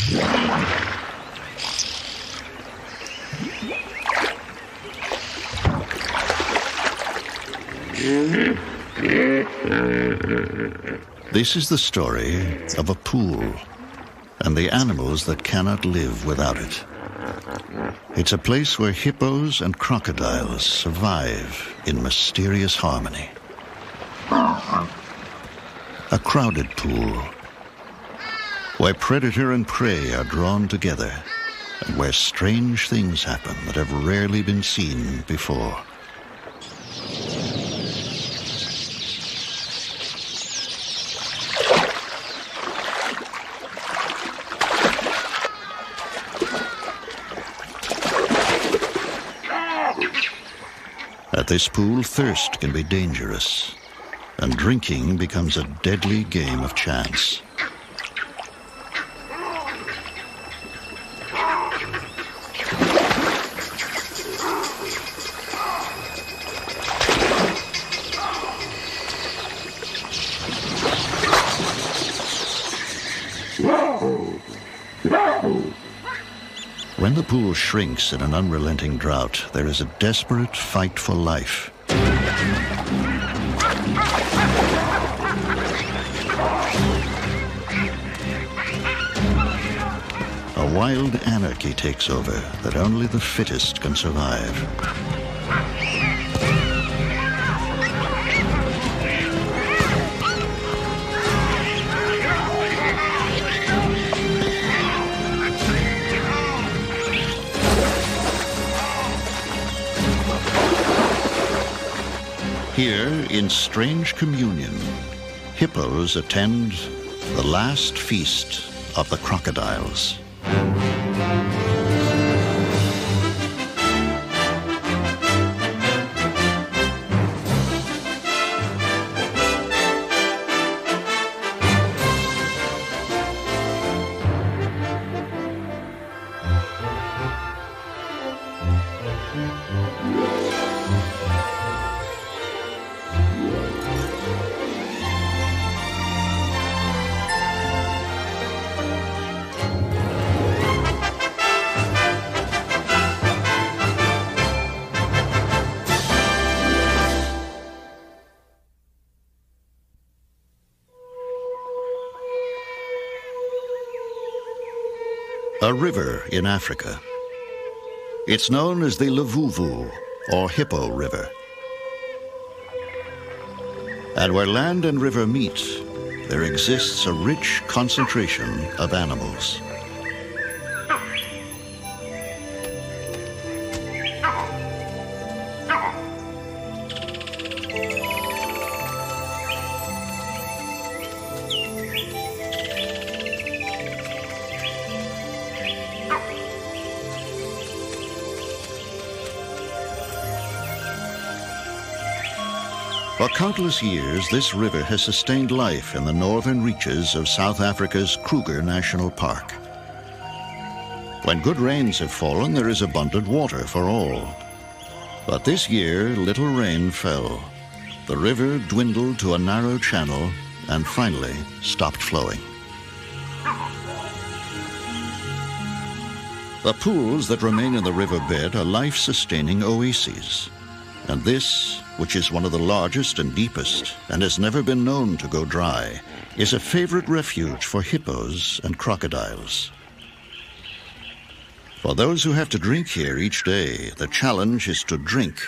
This is the story of a pool and the animals that cannot live without it. It's a place where hippos and crocodiles survive in mysterious harmony. A crowded pool where predator and prey are drawn together and where strange things happen that have rarely been seen before. At this pool, thirst can be dangerous, and drinking becomes a deadly game of chance. When the pool shrinks in an unrelenting drought, there is a desperate fight for life. A wild anarchy takes over that only the fittest can survive. Here, in strange communion, hippos attend the last feast of the crocodiles. A river in Africa. It's known as the Luvuvu, or Hippo River. And where land and river meet, there exists a rich concentration of animals. For countless years, this river has sustained life in the northern reaches of South Africa's Kruger National Park. When good rains have fallen, there is abundant water for all. But this year, little rain fell. The river dwindled to a narrow channel and finally stopped flowing. The pools that remain in the riverbed are life-sustaining oases. And this, which is one of the largest and deepest and has never been known to go dry, is a favorite refuge for hippos and crocodiles. For those who have to drink here each day, the challenge is to drink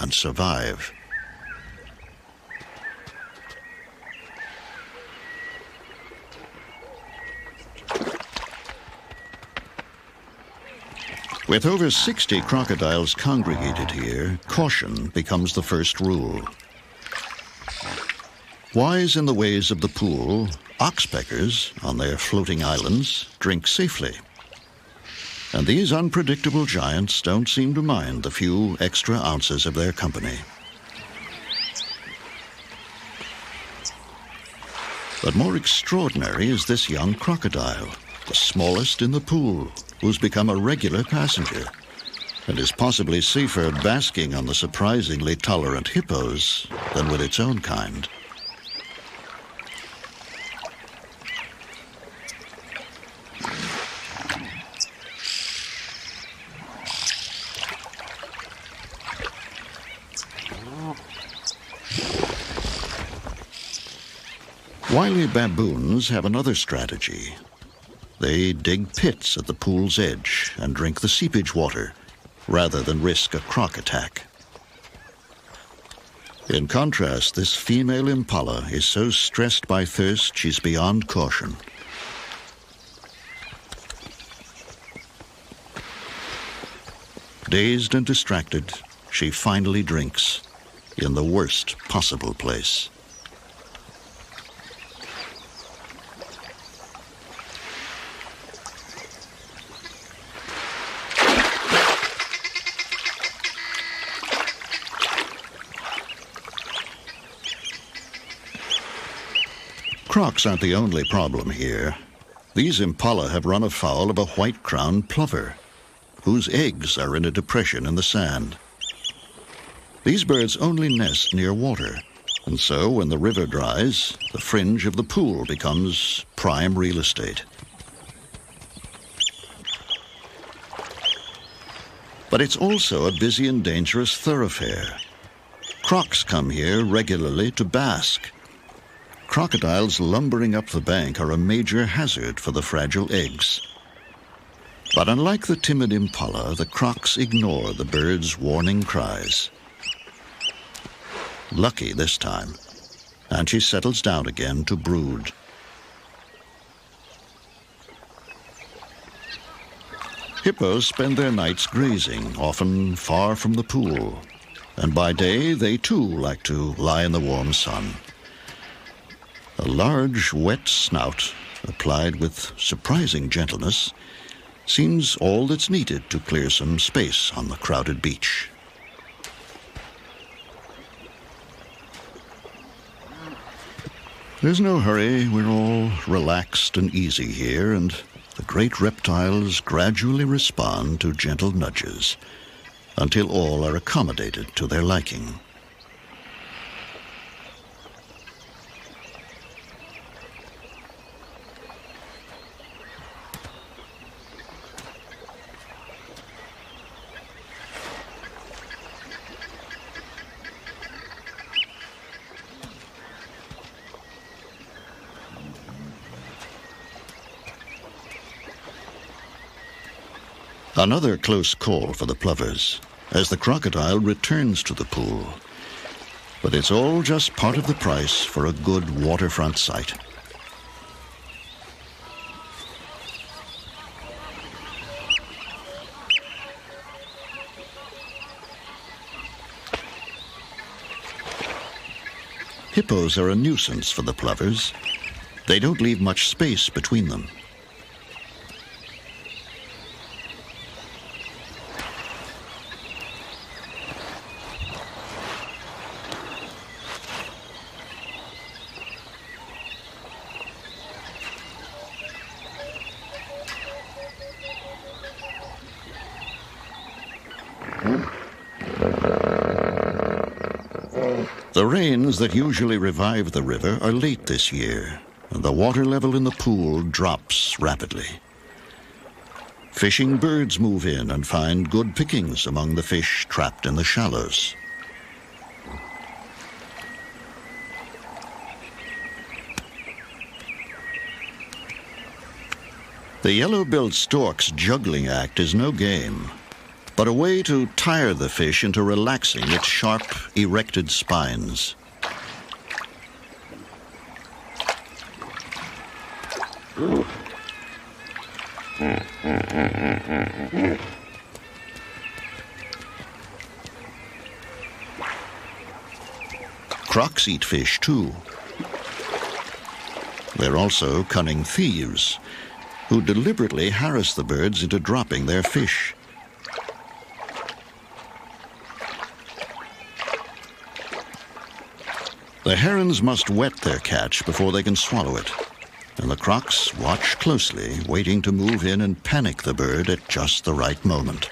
and survive. With over 60 crocodiles congregated here, caution becomes the first rule. Wise in the ways of the pool, oxpeckers, on their floating islands, drink safely. And these unpredictable giants don't seem to mind the few extra ounces of their company. But more extraordinary is this young crocodile, the smallest in the pool, who's become a regular passenger and is possibly safer basking on the surprisingly tolerant hippos than with its own kind. Wily baboons have another strategy. They dig pits at the pool's edge and drink the seepage water rather than risk a croc attack. In contrast, this female impala is so stressed by thirst she's beyond caution. Dazed and distracted, she finally drinks in the worst possible place. Crocs aren't the only problem here. These impala have run afoul of a white-crowned plover, whose eggs are in a depression in the sand. These birds only nest near water, and so when the river dries, the fringe of the pool becomes prime real estate. But it's also a busy and dangerous thoroughfare. Crocs come here regularly to bask. Crocodiles lumbering up the bank are a major hazard for the fragile eggs. But unlike the timid impala, the crocs ignore the bird's warning cries. Lucky this time, and she settles down again to brood. Hippos spend their nights grazing, often far from the pool, and by day they too like to lie in the warm sun. A large, wet snout, applied with surprising gentleness, seems all that's needed to clear some space on the crowded beach. There's no hurry. We're all relaxed and easy here, and the great reptiles gradually respond to gentle nudges until all are accommodated to their liking. Another close call for the plovers as the crocodile returns to the pool. But it's all just part of the price for a good waterfront site. Hippos are a nuisance for the plovers. They don't leave much space between them. The rains that usually revive the river are late this year, and the water level in the pool drops rapidly. Fishing birds move in and find good pickings among the fish trapped in the shallows. The yellow-billed stork's juggling act is no game, but a way to tire the fish into relaxing its sharp, erected spines. Crocs eat fish, too. They're also cunning thieves who deliberately harass the birds into dropping their fish. The herons must wet their catch before they can swallow it, and the crocs watch closely, waiting to move in and panic the bird at just the right moment.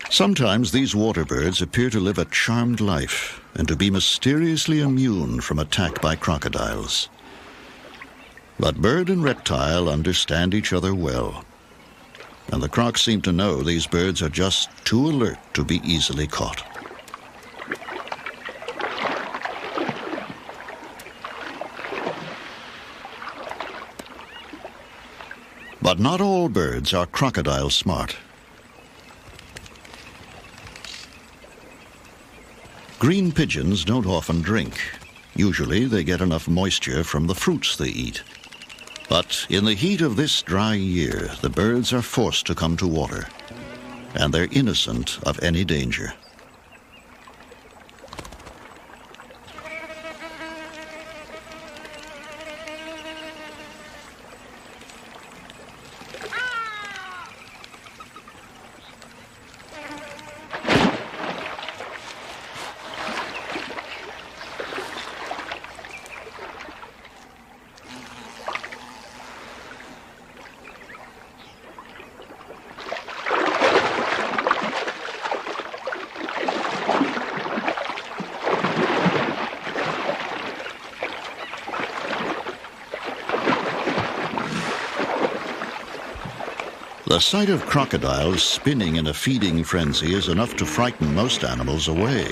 Sometimes these water birds appear to live a charmed life and to be mysteriously immune from attack by crocodiles. But bird and reptile understand each other well, and the crocs seem to know these birds are just too alert to be easily caught. But not all birds are crocodile smart. Green pigeons don't often drink. Usually they get enough moisture from the fruits they eat. But in the heat of this dry year, the birds are forced to come to water, and they're innocent of any danger. The sight of crocodiles spinning in a feeding frenzy is enough to frighten most animals away.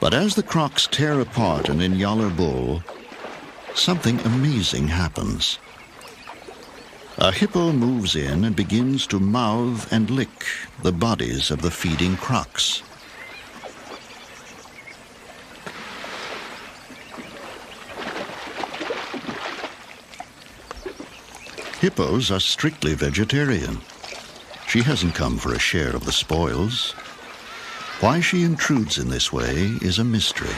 But as the crocs tear apart an Inyala bull, something amazing happens. A hippo moves in and begins to mouth and lick the bodies of the feeding crocs. Hippos are strictly vegetarian. She hasn't come for a share of the spoils. Why she intrudes in this way is a mystery.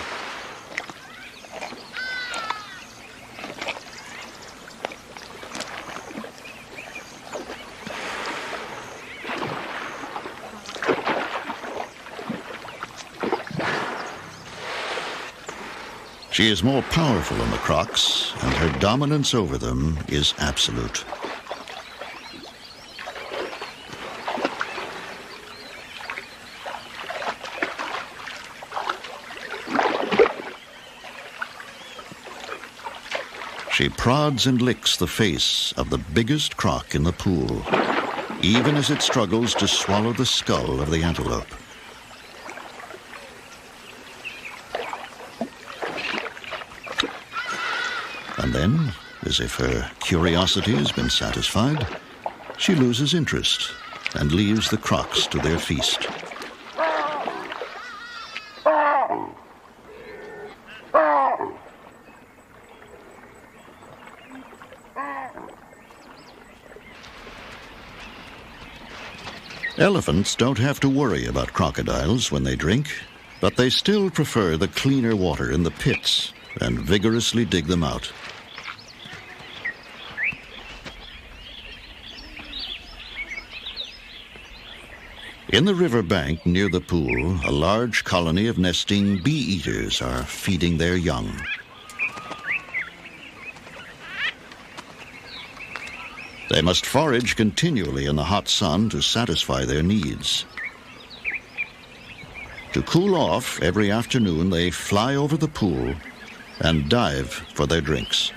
She is more powerful than the crocs, and her dominance over them is absolute. She prods and licks the face of the biggest croc in the pool, even as it struggles to swallow the skull of the antelope. And then, as if her curiosity has been satisfied, she loses interest and leaves the crocs to their feast. Elephants don't have to worry about crocodiles when they drink, but they still prefer the cleaner water in the pits and vigorously dig them out. In the river bank near the pool, a large colony of nesting bee-eaters are feeding their young. They must forage continually in the hot sun to satisfy their needs. To cool off, every afternoon they fly over the pool and dive for their drinks.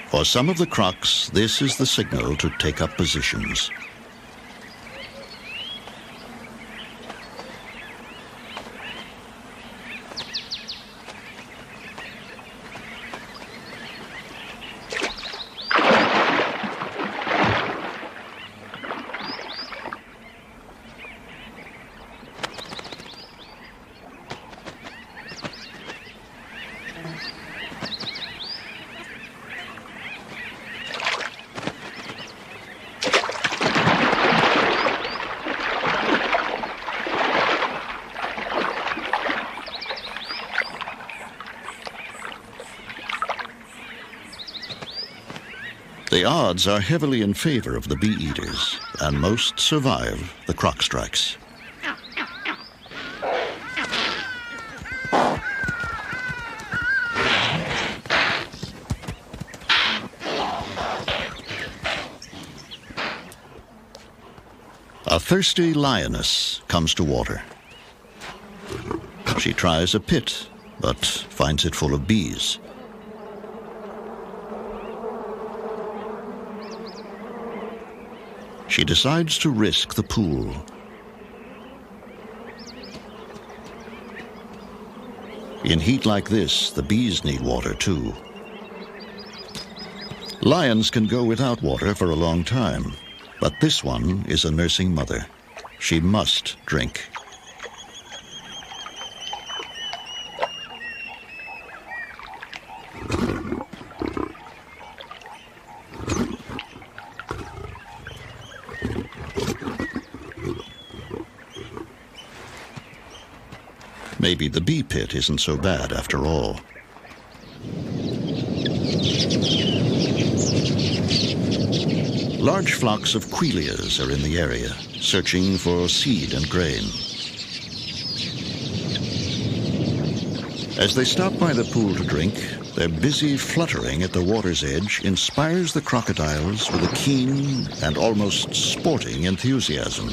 For some of the crocs, this is the signal to take up positions. The odds are heavily in favor of the bee-eaters, and most survive the croc strikes. A thirsty lioness comes to water. She tries a pit, but finds it full of bees. She decides to risk the pool. In heat like this, the bees need water too. Lions can go without water for a long time, but this one is a nursing mother. She must drink. Maybe the bee pit isn't so bad after all. Large flocks of quilias are in the area, searching for seed and grain. As they stop by the pool to drink, their busy fluttering at the water's edge inspires the crocodiles with a keen and almost sporting enthusiasm.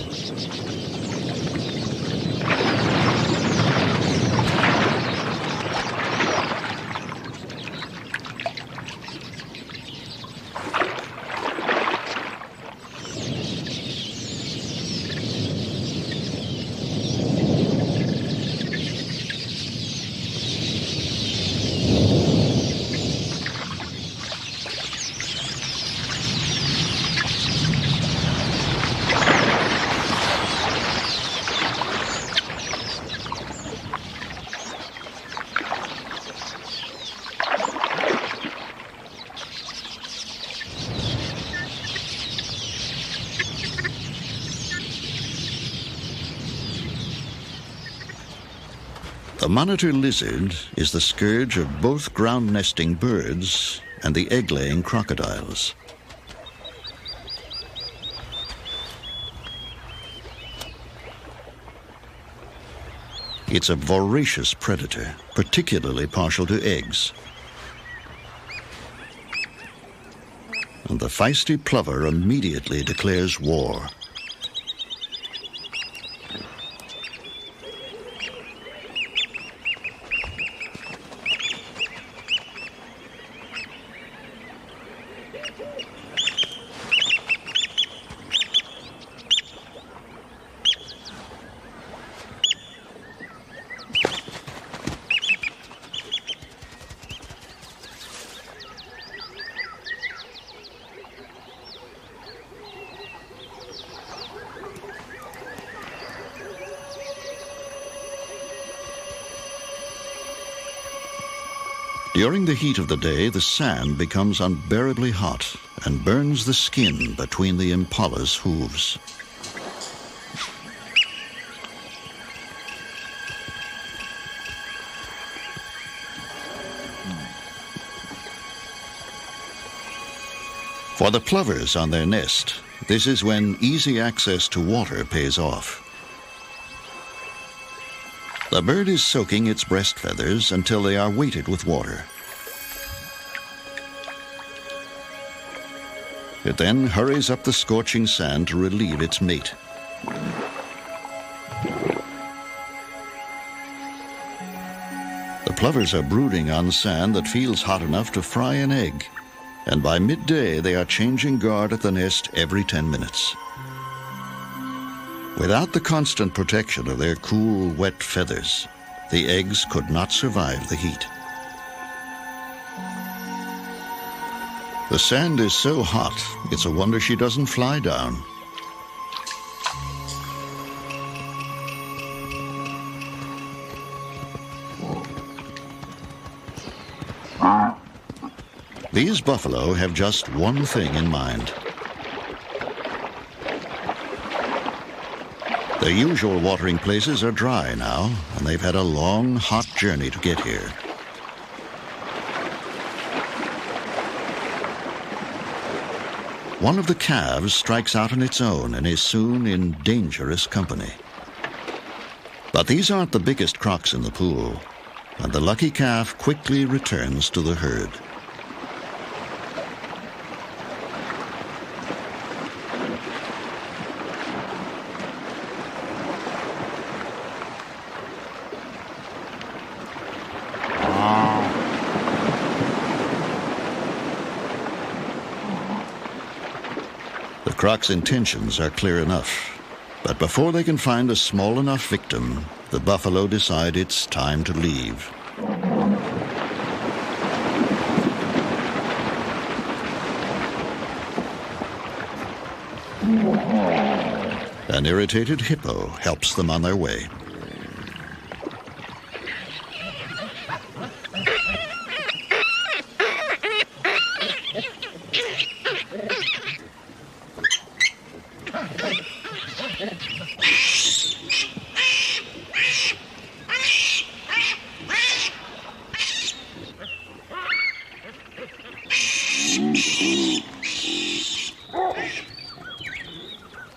The monitor lizard is the scourge of both ground-nesting birds and the egg-laying crocodiles. It's a voracious predator, particularly partial to eggs. And the feisty plover immediately declares war. During the heat of the day, the sand becomes unbearably hot and burns the skin between the impala's hooves. For the plovers on their nest, this is when easy access to water pays off. The bird is soaking its breast feathers until they are weighted with water. It then hurries up the scorching sand to relieve its mate. The plovers are brooding on sand that feels hot enough to fry an egg, and by midday they are changing guard at the nest every 10 minutes. Without the constant protection of their cool, wet feathers, the eggs could not survive the heat. The sand is so hot, it's a wonder she doesn't fly down. These buffalo have just one thing in mind. Their usual watering places are dry now, and they've had a long, hot journey to get here. One of the calves strikes out on its own and is soon in dangerous company. But these aren't the biggest crocs in the pool, and the lucky calf quickly returns to the herd. Croc's intentions are clear enough, but before they can find a small enough victim, the buffalo decide it's time to leave. An irritated hippo helps them on their way.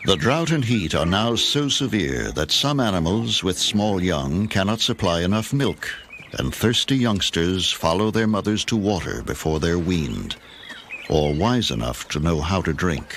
The drought and heat are now so severe that some animals with small young cannot supply enough milk, and thirsty youngsters follow their mothers to water before they're weaned, or wise enough to know how to drink.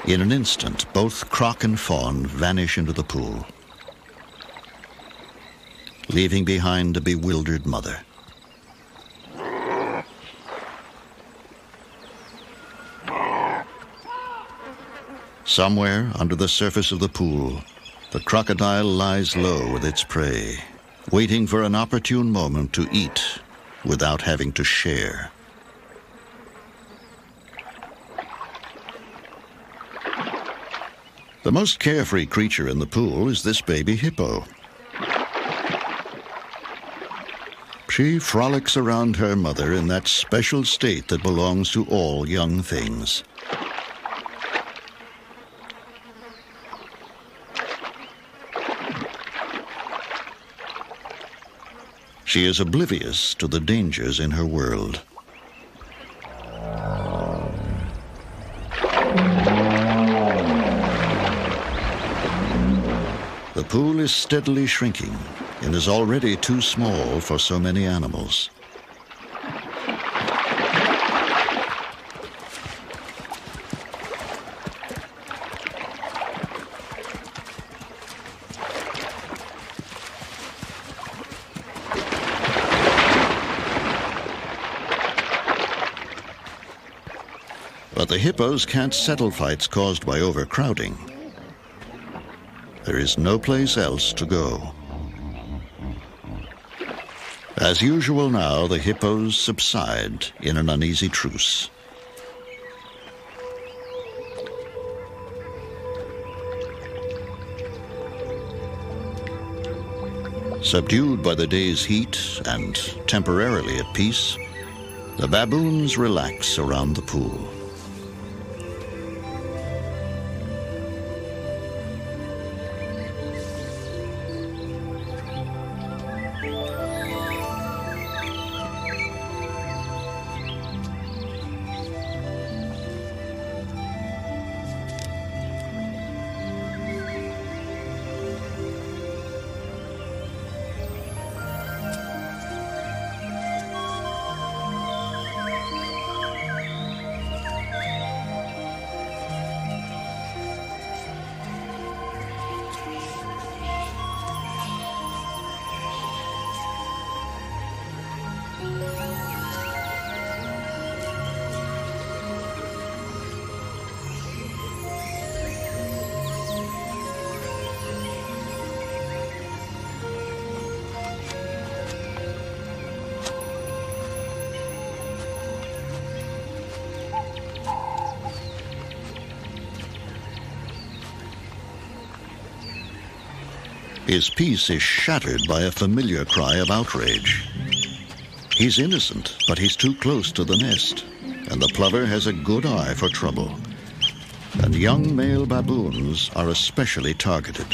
In an instant, both Croc and Fawn vanish into the pool, leaving behind a bewildered mother. Somewhere under the surface of the pool, the crocodile lies low with its prey, waiting for an opportune moment to eat without having to share. The most carefree creature in the pool is this baby hippo. She frolics around her mother in that special state that belongs to all young things. She is oblivious to the dangers in her world. The pool is steadily shrinking and is already too small for so many animals. But the hippos can't settle fights caused by overcrowding. There is no place else to go. As usual now, the hippos subside in an uneasy truce. Subdued by the day's heat and temporarily at peace, the baboons relax around the pool. His peace is shattered by a familiar cry of outrage. He's innocent, but he's too close to the nest, and the plover has a good eye for trouble. and young male baboons are especially targeted.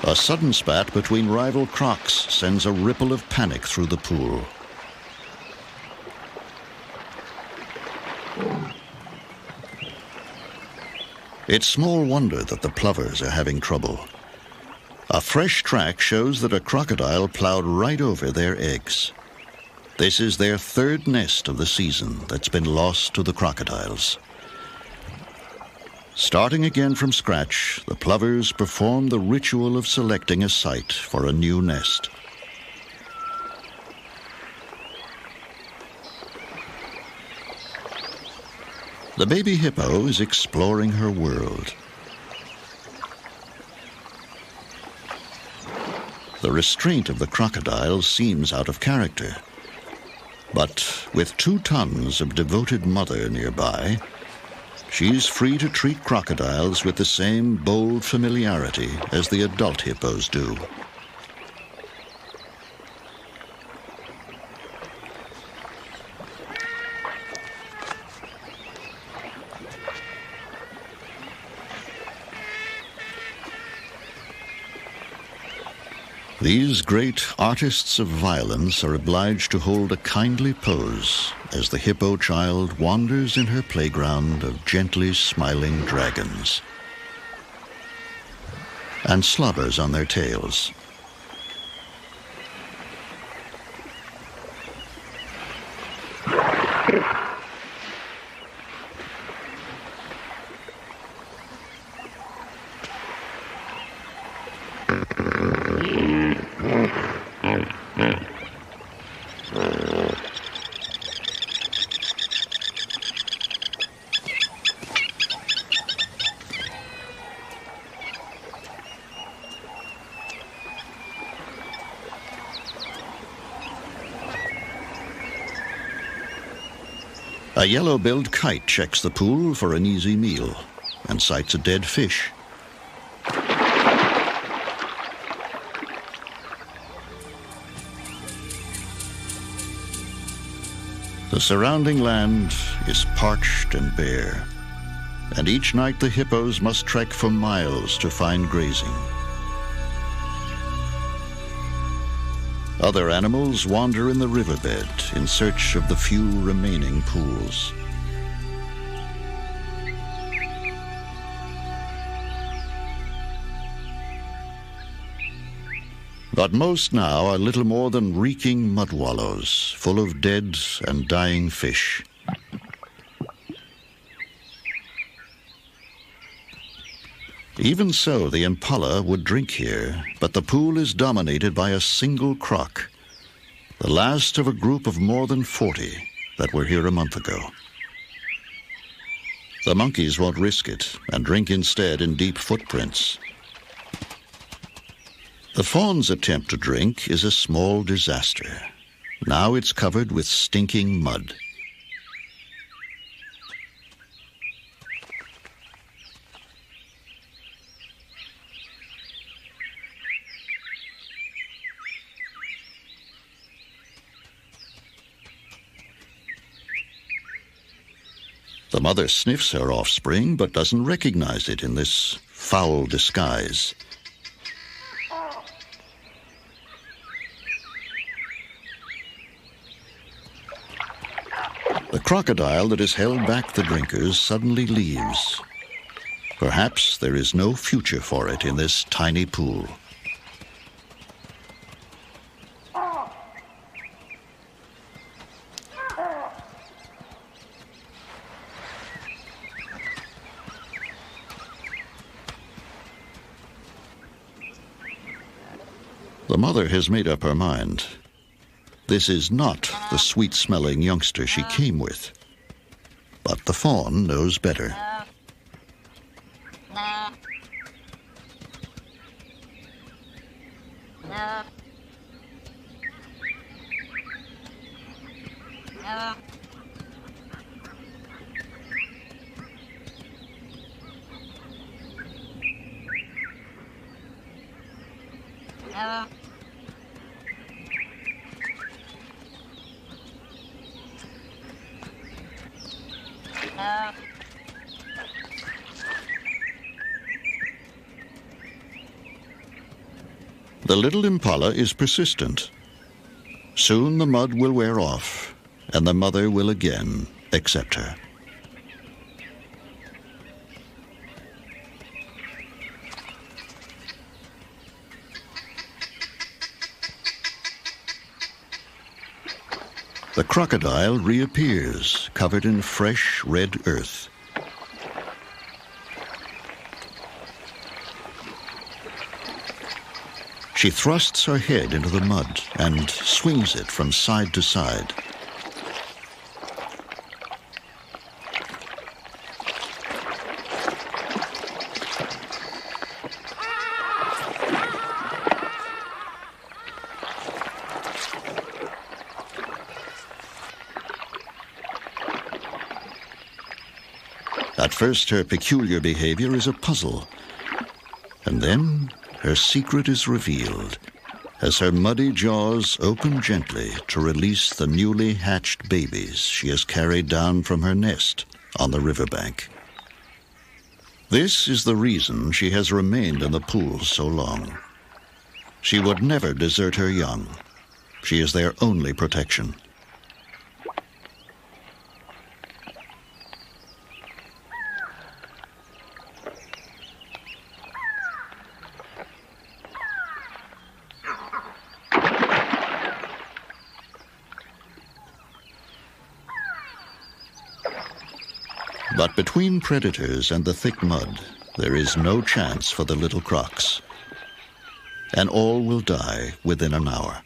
A sudden spat between rival crocs sends a ripple of panic through the pool. It's small wonder that the plovers are having trouble. A fresh track shows that a crocodile plowed right over their eggs. This is their third nest of the season that's been lost to the crocodiles. Starting again from scratch, the plovers perform the ritual of selecting a site for a new nest. The baby hippo is exploring her world. The restraint of the crocodile seems out of character. But with 2 tons of devoted mother nearby, she's free to treat crocodiles with the same bold familiarity as the adult hippos do. These great artists of violence are obliged to hold a kindly pose as the hippo child wanders in her playground of gently smiling dragons and slobbers on their tails. A yellow-billed kite checks the pool for an easy meal and sights a dead fish. The surrounding land is parched and bare, and each night the hippos must trek for miles to find grazing. Other animals wander in the riverbed in search of the few remaining pools. But most now are little more than reeking mud wallows, full of dead and dying fish. Even so, the impala would drink here, but the pool is dominated by a single croc, the last of a group of more than 40 that were here a month ago. The monkeys won't risk it and drink instead in deep footprints. The fawn's attempt to drink is a small disaster. Now it's covered with stinking mud. The mother sniffs her offspring but doesn't recognize it in this foul disguise. The crocodile that has held back the drinkers suddenly leaves. Perhaps there is no future for it in this tiny pool. The mother has made up her mind. This is not the sweet-smelling youngster she came with. But the fawn knows better. The little impala is persistent. Soon the mud will wear off, and the mother will again accept her. The crocodile reappears, covered in fresh red earth. She thrusts her head into the mud and swings it from side to side. At first, her peculiar behavior is a puzzle, and then her secret is revealed as her muddy jaws open gently to release the newly hatched babies she has carried down from her nest on the riverbank. This is the reason she has remained in the pool so long. She would never desert her young. She is their only protection. But between predators and the thick mud, there is no chance for the little crocs. And all will die within an hour.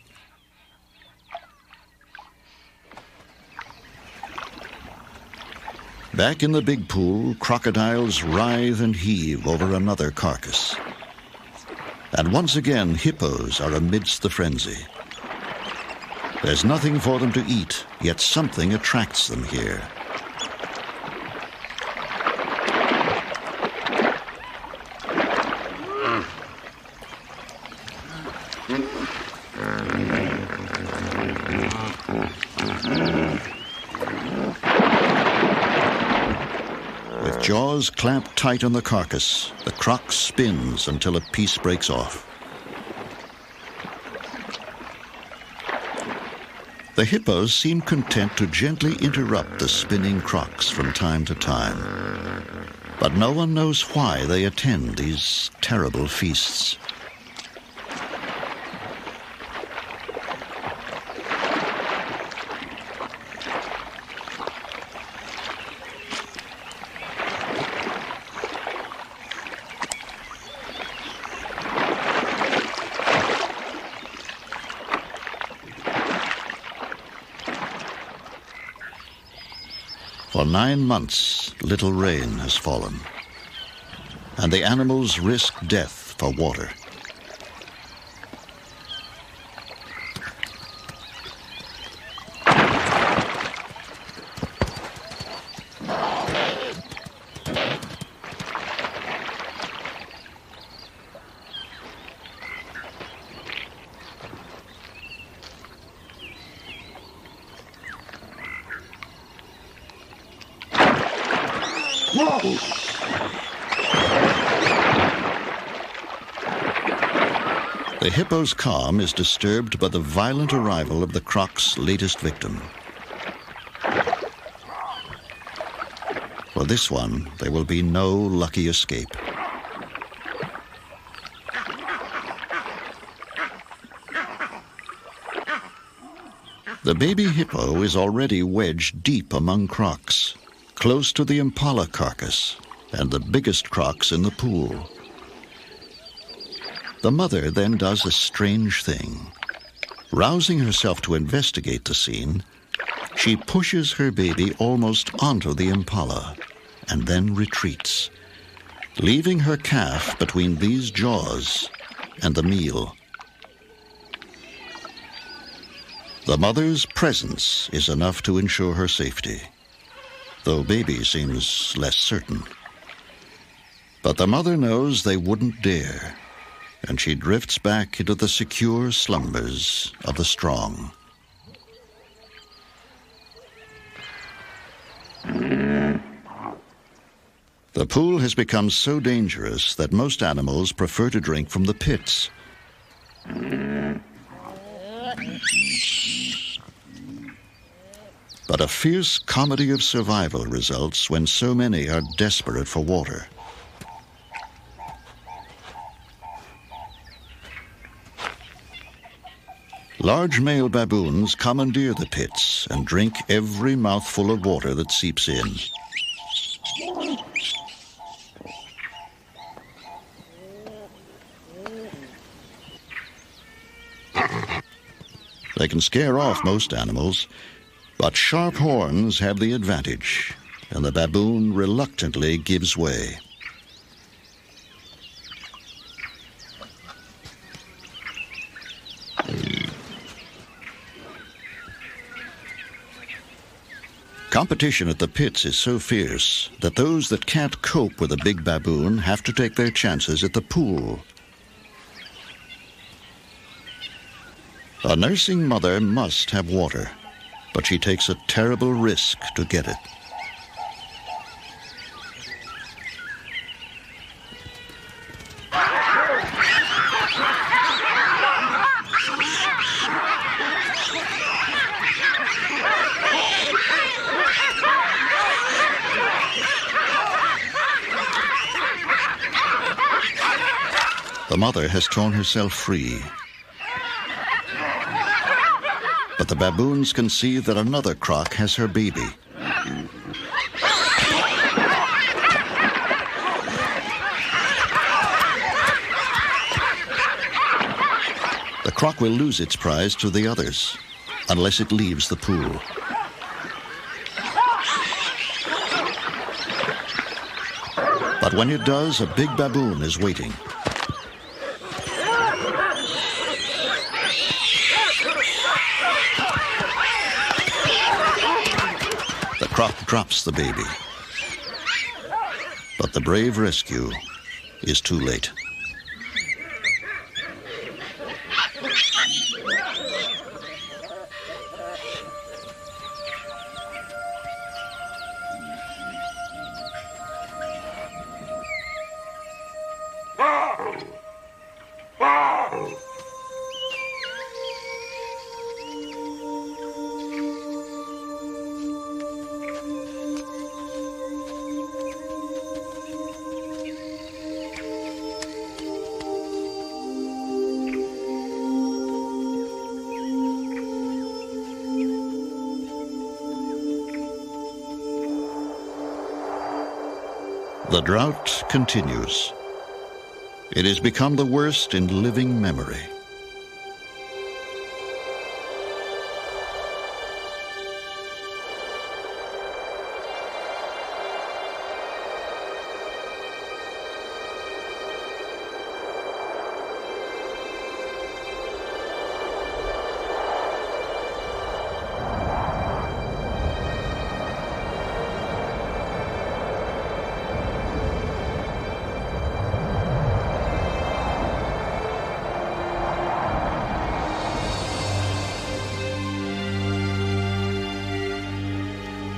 Back in the big pool, crocodiles writhe and heave over another carcass. And once again, hippos are amidst the frenzy. There's nothing for them to eat, yet something attracts them here. With jaws clamped tight on the carcass, the croc spins until a piece breaks off. The hippos seem content to gently interrupt the spinning crocs from time to time. But no one knows why they attend these terrible feasts. For 9 months, little rain has fallen, and the animals risk death for water. The hippo's calm is disturbed by the violent arrival of the croc's latest victim. For this one, there will be no lucky escape. The baby hippo is already wedged deep among crocs, close to the impala carcass and the biggest crocs in the pool. The mother then does a strange thing. Rousing herself to investigate the scene, she pushes her baby almost onto the impala and then retreats, leaving her calf between these jaws and the meal. The mother's presence is enough to ensure her safety, though baby seems less certain. But the mother knows they wouldn't dare, and she drifts back into the secure slumbers of the strong. The pool has become so dangerous that most animals prefer to drink from the pits. But a fierce comedy of survival results when so many are desperate for water. Large male baboons commandeer the pits and drink every mouthful of water that seeps in. They can scare off most animals, but sharp horns have the advantage, and the baboon reluctantly gives way. Competition at the pits is so fierce that those that can't cope with a big baboon have to take their chances at the pool. A nursing mother must have water, but she takes a terrible risk to get it. The mother has torn herself free. But the baboons can see that another croc has her baby. The croc will lose its prize to the others unless it leaves the pool. But when it does, a big baboon is waiting. The croc drops the baby, but the brave rescue is too late. The drought continues. It has become the worst in living memory.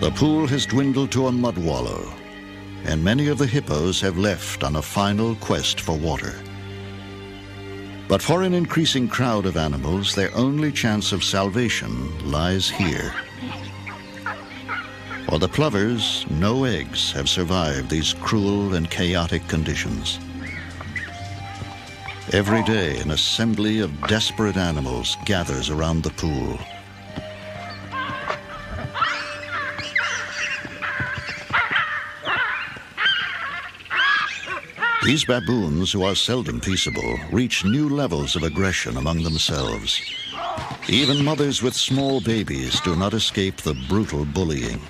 The pool has dwindled to a mud wallow, and many of the hippos have left on a final quest for water. But for an increasing crowd of animals, their only chance of salvation lies here. For the plovers, no eggs have survived these cruel and chaotic conditions. Every day, an assembly of desperate animals gathers around the pool. These baboons, who are seldom peaceable, reach new levels of aggression among themselves. Even mothers with small babies do not escape the brutal bullying.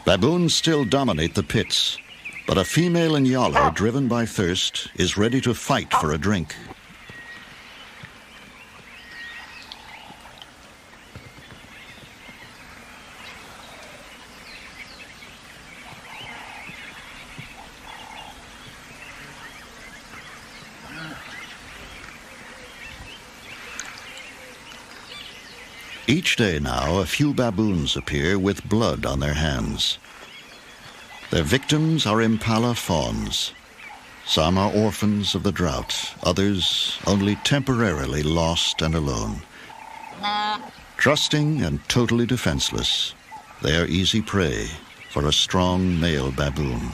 Baboons still dominate the pits, but a female Inyala, driven by thirst, is ready to fight for a drink. Each day now, a few baboons appear with blood on their hands. Their victims are impala fawns. Some are orphans of the drought, others only temporarily lost and alone. Trusting and totally defenseless, they are easy prey for a strong male baboon.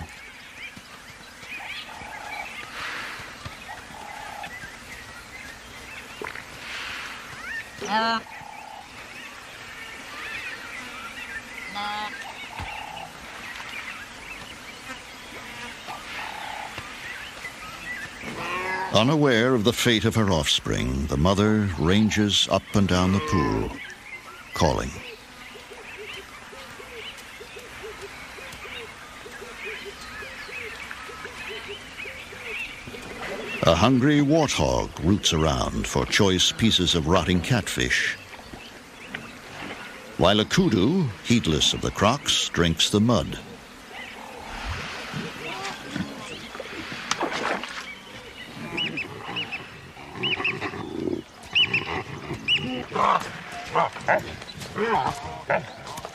Unaware of the fate of her offspring, the mother ranges up and down the pool, calling. A hungry warthog roots around for choice pieces of rotting catfish, while a kudu, heedless of the crocs, drinks the mud.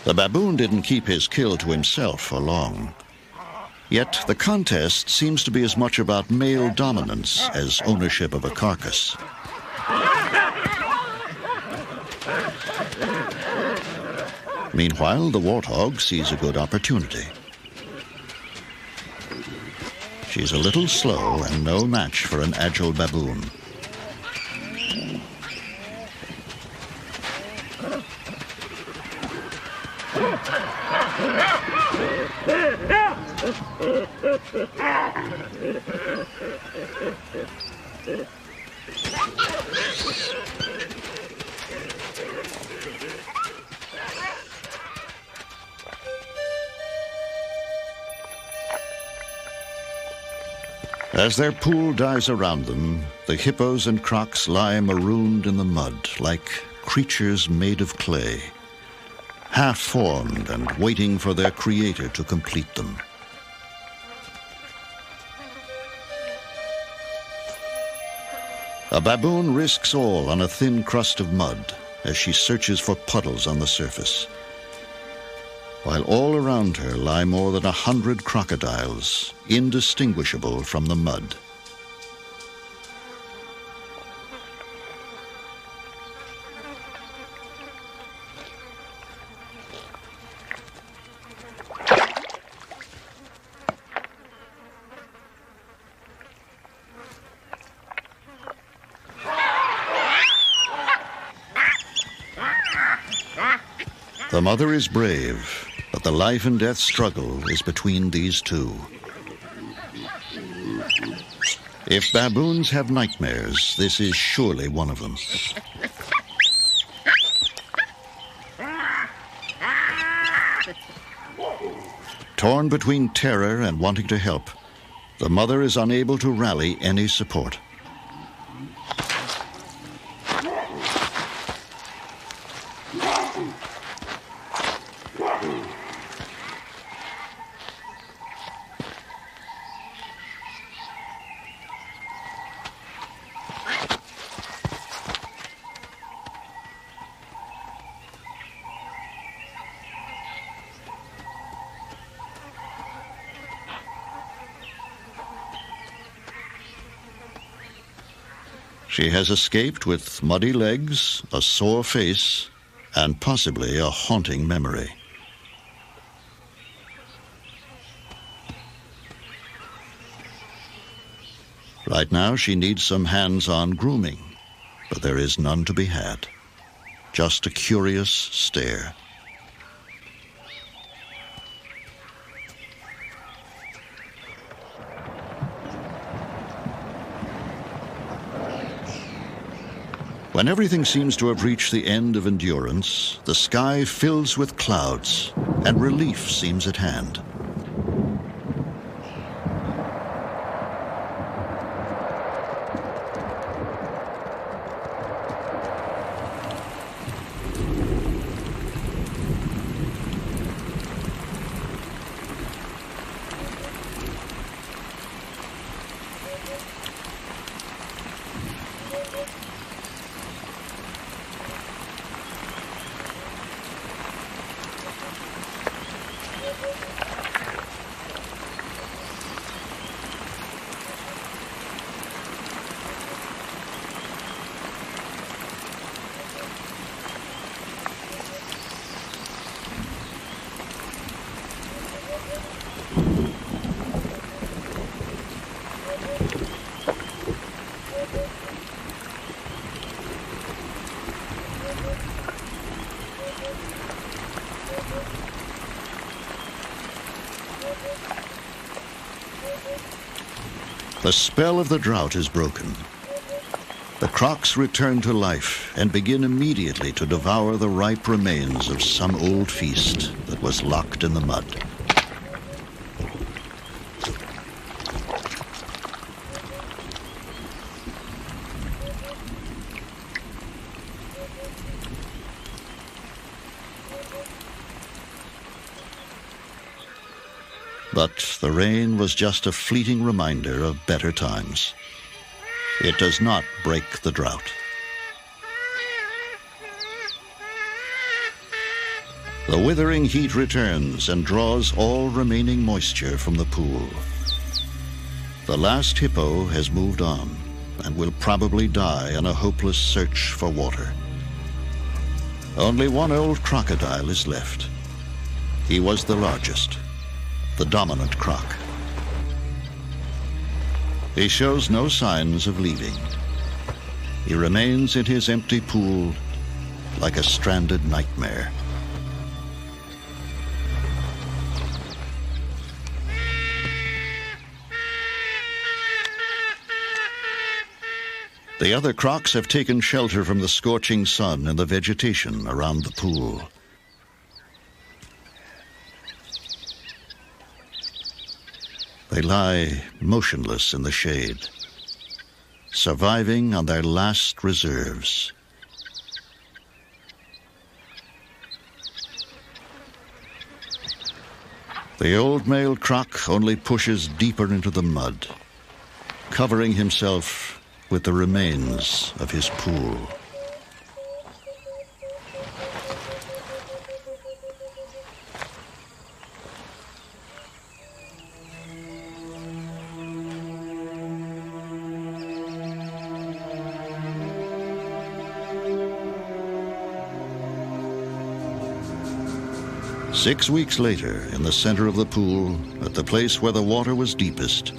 The baboon didn't keep his kill to himself for long. Yet the contest seems to be as much about male dominance as ownership of a carcass. Meanwhile, the warthog sees a good opportunity. She's a little slow and no match for an agile baboon. As their pool dies around them, the hippos and crocs lie marooned in the mud like creatures made of clay, half-formed and waiting for their creator to complete them. A baboon risks all on a thin crust of mud as she searches for puddles on the surface, while all around her lie more than 100 crocodiles, indistinguishable from the mud. The mother is brave, but the life and death struggle is between these two. If baboons have nightmares, this is surely one of them. Torn between terror and wanting to help, the mother is unable to rally any support. She has escaped with muddy legs, a sore face, and possibly a haunting memory. Right now, she needs some hands-on grooming, but there is none to be had. Just a curious stare. When everything seems to have reached the end of endurance, the sky fills with clouds, and relief seems at hand. The spell of the drought is broken. The crocs return to life and begin immediately to devour the ripe remains of some old feast that was locked in the mud. But the rain was just a fleeting reminder of better times. It does not break the drought. The withering heat returns and draws all remaining moisture from the pool. The last hippo has moved on and will probably die in a hopeless search for water. Only one old crocodile is left. He was the largest, the dominant croc. He shows no signs of leaving. He remains in his empty pool like a stranded nightmare. The other crocs have taken shelter from the scorching sun and the vegetation around the pool. They lie motionless in the shade, surviving on their last reserves. The old male croc only pushes deeper into the mud, covering himself with the remains of his pool. Six weeks later, in the center of the pool, at the place where the water was deepest,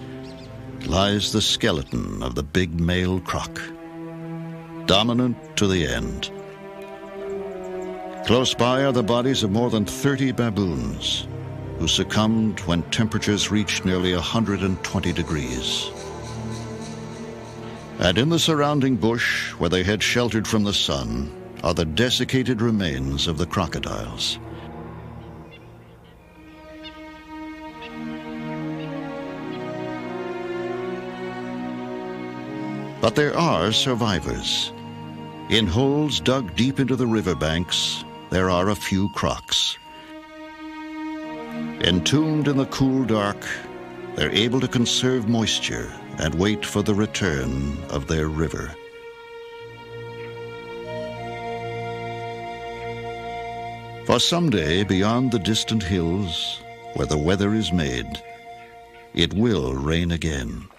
lies the skeleton of the big male croc, dominant to the end. Close by are the bodies of more than 30 baboons who succumbed when temperatures reached nearly 120 degrees. And in the surrounding bush, where they had sheltered from the sun, are the desiccated remains of the crocodiles. But there are survivors. In holes dug deep into the riverbanks, there are a few crocs. Entombed in the cool dark, they're able to conserve moisture and wait for the return of their river. For someday, beyond the distant hills, where the weather is made, it will rain again.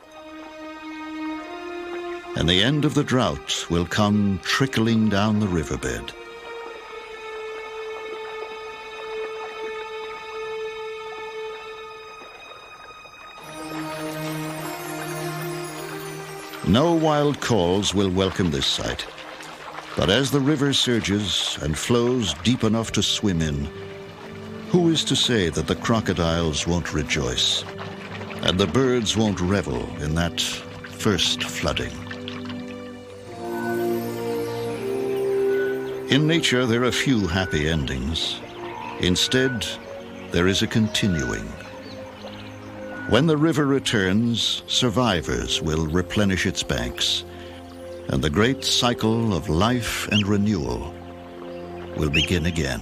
and the end of the drought will come trickling down the riverbed. No wild calls will welcome this sight, but as the river surges and flows deep enough to swim in, who is to say that the crocodiles won't rejoice and the birds won't revel in that first flooding? In nature, there are few happy endings. Instead, there is a continuing. When the river returns, survivors will replenish its banks, and the great cycle of life and renewal will begin again.